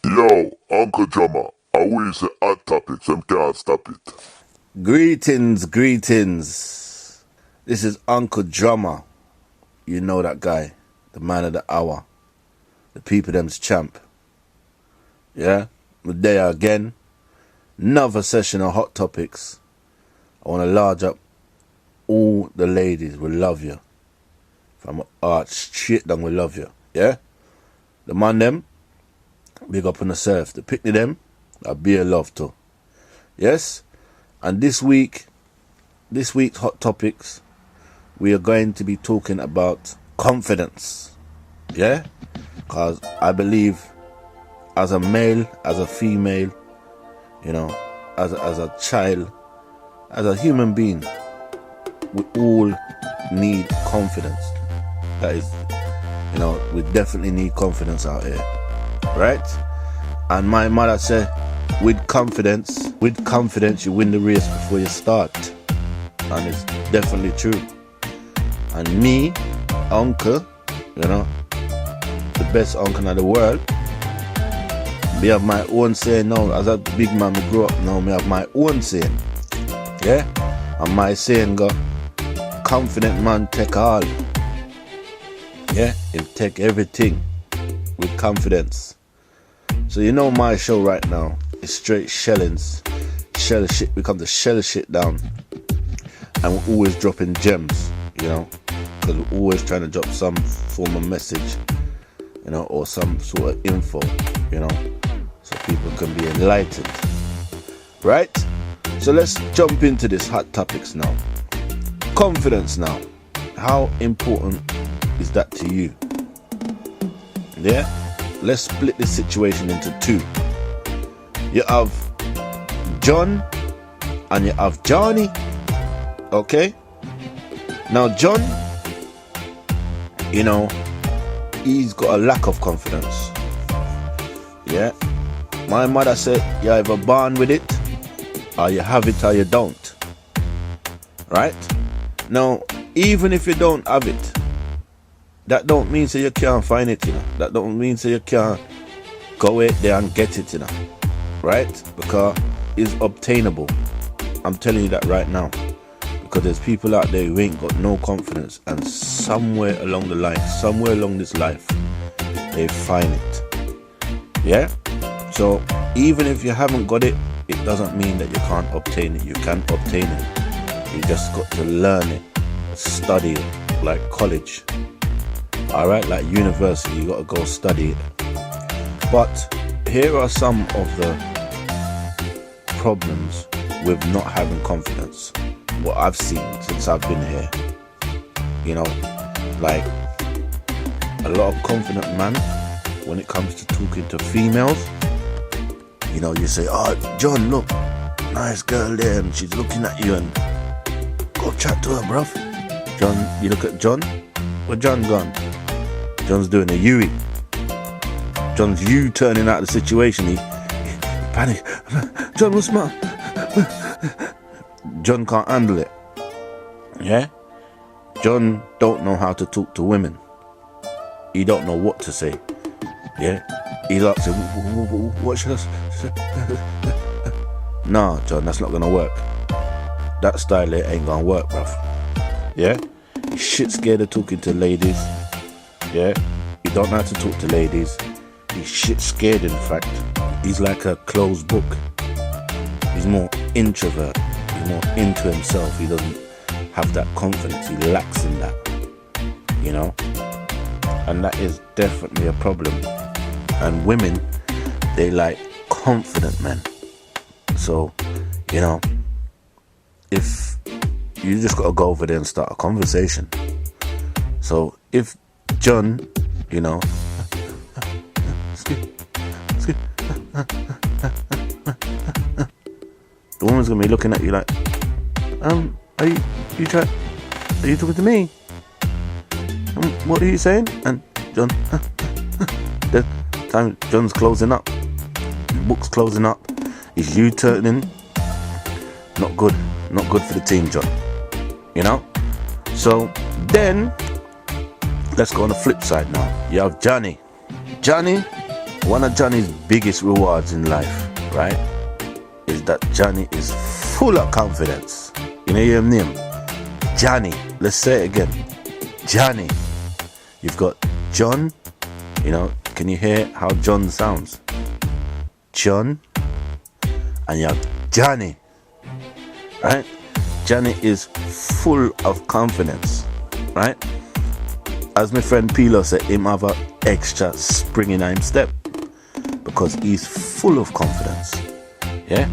Yo, Uncle Drummer, I wish the hot topics, them can't stop it. Greetings. This is Uncle Drummer. You know that guy, the man of the hour, the people them's champ. Yeah, we're there again. Another session of Hot Topics. I want to large up all the ladies. We love you. From art straight down, we love you. Yeah, the man them, big up on the surf. The picnic them, I be a love to. Yes, and this week's Hot Topics, we are going to be talking about confidence. Yeah, because I believe as a male, as a female, you know, as a child, as a human being, we all need confidence. That is, you know, we definitely need confidence out here, right? And my mother said, with confidence, you win the race before you start. And it's definitely true. And me, uncle, you know, the best uncle in the world, me have my own saying now. As a big man, me grow up now, me have my own saying. Yeah? And my saying go, confident man take all. Yeah? He'll take everything with confidence. So you know my show right now is straight shellings. Shell shit, we come to shell shit down. And we're always dropping gems, you know, because we're always trying to drop some form of message, you know, or some sort of info, you know, so people can be enlightened, right? So let's jump into this hot topics now. Confidence now. How important is that to you? Yeah? Let's split this situation into two. You have John and you have Johnny. Okay? Now John, you know, he's got a lack of confidence. Yeah? My mother said, you're either born with it, or you have it or you don't. Right? Now, even if you don't have it, that don't mean so you can't find it, you know. That don't mean so you can't go out there and get it, you know. Right? Because it's obtainable. I'm telling you that right now. Because there's people out there who ain't got no confidence, and somewhere along the line, somewhere along this life, they find it. Yeah? So even if you haven't got it, it doesn't mean that you can't obtain it. You can obtain it. You just got to learn it, study it, like college. Alright, like university, you got to go study it. But here are some of the problems with not having confidence. What I've seen since I've been here, you know, like a lot of confident man when it comes to talking to females. You know, you say, oh, John, look, nice girl there, and she's looking at you, and go chat to her, bruv. John, you look at John, where John gone? John's doing a U-turn. John's U-turning out of the situation. He panic. John, what's my... John can't handle it. Yeah? John don't know how to talk to women. He don't know what to say. Yeah? He's asking, what should I say? Nah, John, that's not gonna work. That style there ain't gonna work, bruv. Yeah? He's shit scared of talking to ladies. Yeah? He don't know how to talk to ladies. He's shit scared, in fact. He's like a closed book. He's more introvert. He's more into himself. He doesn't have that confidence. He lacks in that. You know? And that is definitely a problem. And women, they like confident men. So, you know, if you just gotta go over there and start a conversation. So if John, you know, the woman's gonna be looking at you like, are you talking to me? What are you saying? And John, the time John's closing up, his book's closing up, he's U-turning. Not good for the team, John. You know? So then let's go on the flip side now. You have Johnny. Johnny, One of Johnny's biggest rewards in life, right, is that Johnny is full of confidence. You know your name? Johnny. Let's say it again. Johnny. You've got John. You know, can you hear how John sounds? John. And you have Johnny. Right? Johnny is full of confidence. Right? As my friend Pilo said, him have an extra spring in him step. Because he's full of confidence. Yeah?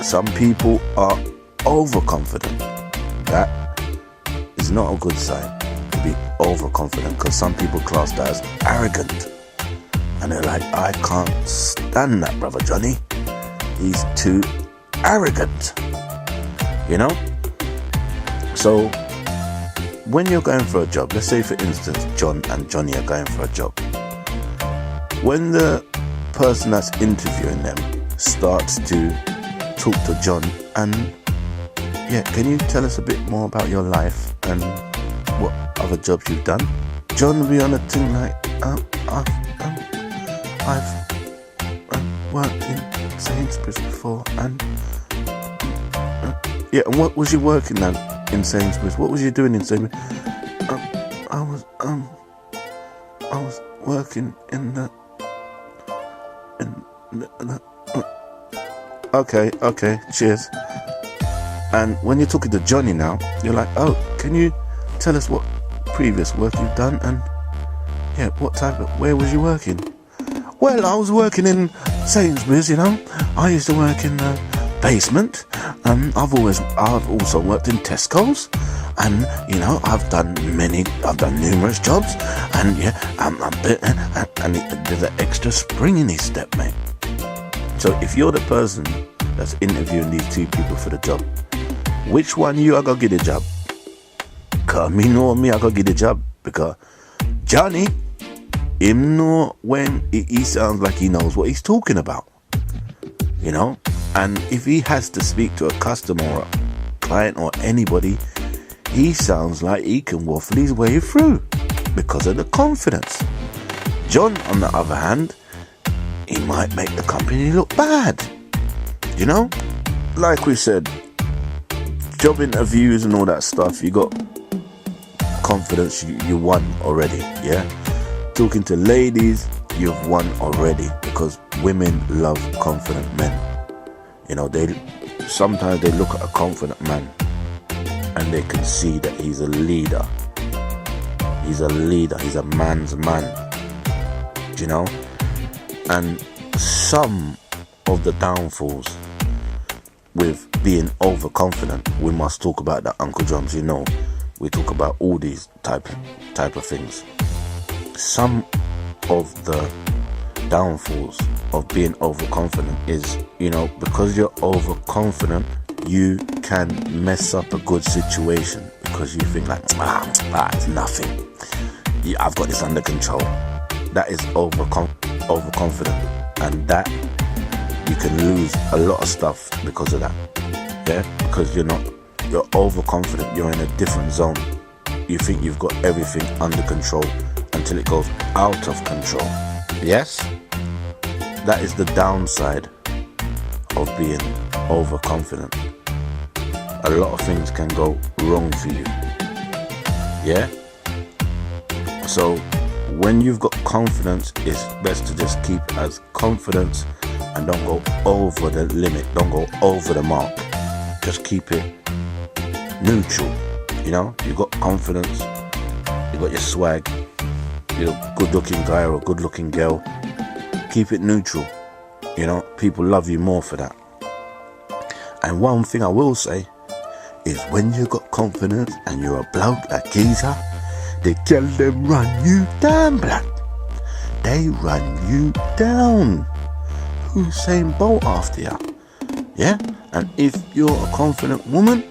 Some people are overconfident. That is not a good sign, to be overconfident, because some people class that as arrogant. And they're like, I can't stand that, brother Johnny. He's too arrogant. You know? So, when you're going for a job, let's say for instance, John and Johnny are going for a job. When the person that's interviewing them starts to talk to John and, yeah, can you tell us a bit more about your life and what other jobs you've done? John will be on a thing like, I've worked in Sainsbury's before, and yeah, and what was you working at in Sainsbury's? What was you doing in Sainsbury's? I was working in the Okay, cheers. And when you're talking to Johnny now, you're like, oh, can you tell us what previous work you've done, and yeah, where was you working? Well, I was working in Sainsbury's, you know. I used to work in the basement. I've also worked in Tesco's, and you know, I've done numerous jobs, and yeah, and there's an extra spring in his step, mate. So if you're the person that's interviewing these two people for the job, which one you are gonna get the job? Cause me I gotta get the job, because Johnny, him know when he sounds like he knows what he's talking about, you know. And if he has to speak to a customer or a client or anybody, he sounds like he can waffle his way through because of the confidence. John, on the other hand, he might make the company look bad. You know? Like we said, job interviews and all that stuff, you got confidence, you won already, yeah? Talking to ladies, you've won already, because women love confident men. You know, sometimes they look at a confident man and they can see that he's a leader. He's a man's man. You know? And some of the downfalls with being overconfident, we must talk about that, Uncle Johns. You know, we talk about all these type of things. Some of the downfalls of being overconfident is, you know, because you're overconfident, you can mess up a good situation because you think like, it's nothing. Yeah, I've got this under control. That is overconfident, and that you can lose a lot of stuff because of that. Yeah, because you're overconfident. You're in a different zone. You think you've got everything under control until it goes out of control. Yes, that is the downside of being overconfident. A lot of things can go wrong for you. Yeah. So when you've got confidence, it's best to just keep as confidence and don't go over the limit, don't go over the mark. Just keep it neutral. You know, you got confidence, you got your swag, you're a good looking guy or a good looking girl. Keep it neutral. You know, people love you more for that. And one thing I will say is, when you got confidence and you're a bloke, a geezer, they tell them run you down, blood. They run you down. Usain Bolt after you. Yeah? And if you're a confident woman,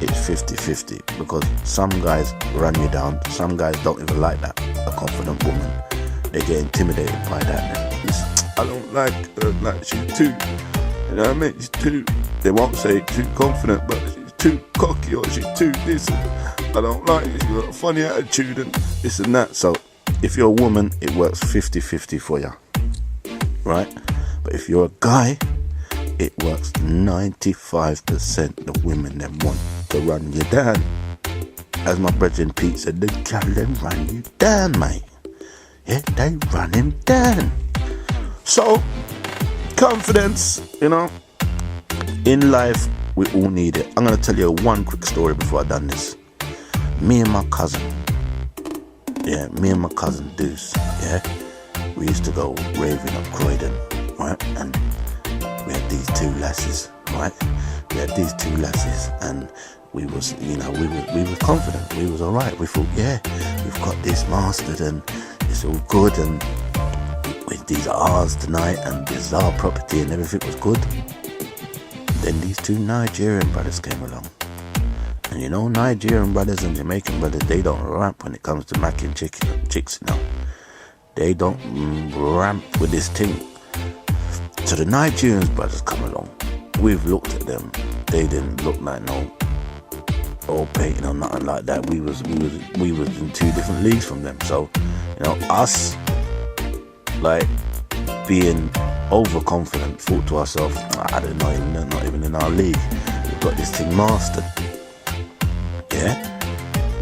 it's 50-50, because some guys run you down, some guys don't even like that, a confident woman. They get intimidated by that. I don't like her, like she's too, you know what I mean? She's too, they won't say too confident, but she's too cocky, or she's too this. I don't like it. She's got a funny attitude and this and that. So If you're a woman, it works 50-50 for you, right? But if you're a guy, it works 95% of women that want to run you down. As my brethren Pete said, the gal them run you down, mate. Yeah, they run him down. So, confidence, you know, in life, we all need it. I'm going to tell you one quick story before I done this. Me and my cousin Deuce, yeah, we used to go raving up Croydon, right? And we had these two lasses, right? And we was, you know, we were confident. We was all right. We thought, yeah, we've got this mastered and it's all good, and these are ours tonight, and this is our property, and everything was good. Then these two Nigerian brothers came along. And you know, Nigerian brothers and Jamaican brothers, they don't ramp when it comes to macking chicks, you know. They don't ramp with this thing. So the Nigerian brothers come along. We've looked at them. They didn't look like no old painting or nothing like that. We was in two different leagues from them. So, you know, us, like, being overconfident, thought to ourselves, I don't know, they're not even in our league. We've got this thing mastered. Yeah,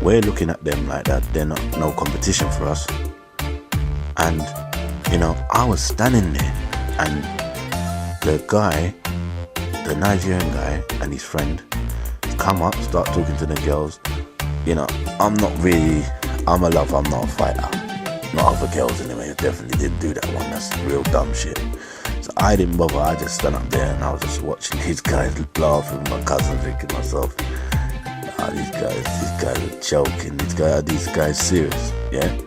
we're looking at them like that. They're not no competition for us. And you know, I was standing there, and the Nigerian guy and his friend come up, start talking to the girls. You know, I'm a lover, I'm not a fighter. Not other girls anyway. I definitely didn't do that one. That's real dumb shit. So I didn't bother. I just stood up there and I was just watching these guys laughing with my cousin, thinking to myself, these guys are joking. These guys serious, yeah.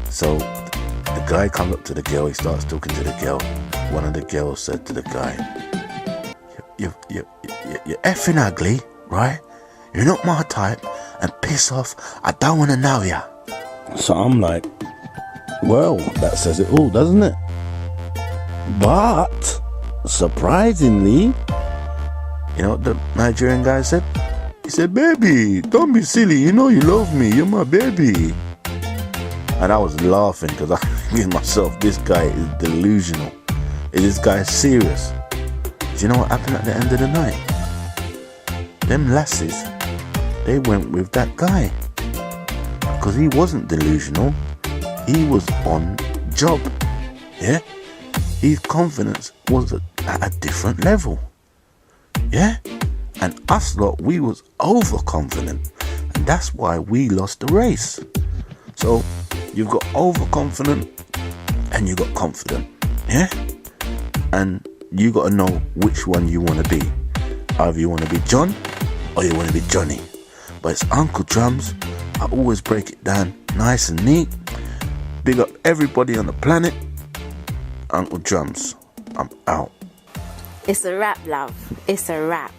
So the guy comes up to the girl. He starts talking to the girl. One of the girls said to the guy, "You're effing ugly, right? You're not my type, and piss off. I don't want to know ya." So I'm like, well, that says it all, doesn't it? But surprisingly, you know what the Nigerian guy said? He said, "Baby, don't be silly. You know you love me. You're my baby." And I was laughing because I think to myself, this guy is delusional. Is this guy serious? Do you know what happened at the end of the night? Them lasses, they went with that guy. Because he wasn't delusional. He was on job. Yeah? His confidence was at a different level. Yeah? And us lot, we was overconfident. And that's why we lost the race. So, you've got overconfident and you got confident. Yeah? And you got to know which one you want to be. Either you want to be John or you want to be Johnny. But it's Uncle Drums. I always break it down nice and neat. Big up everybody on the planet. Uncle Drums, I'm out. It's a wrap, love. It's a wrap.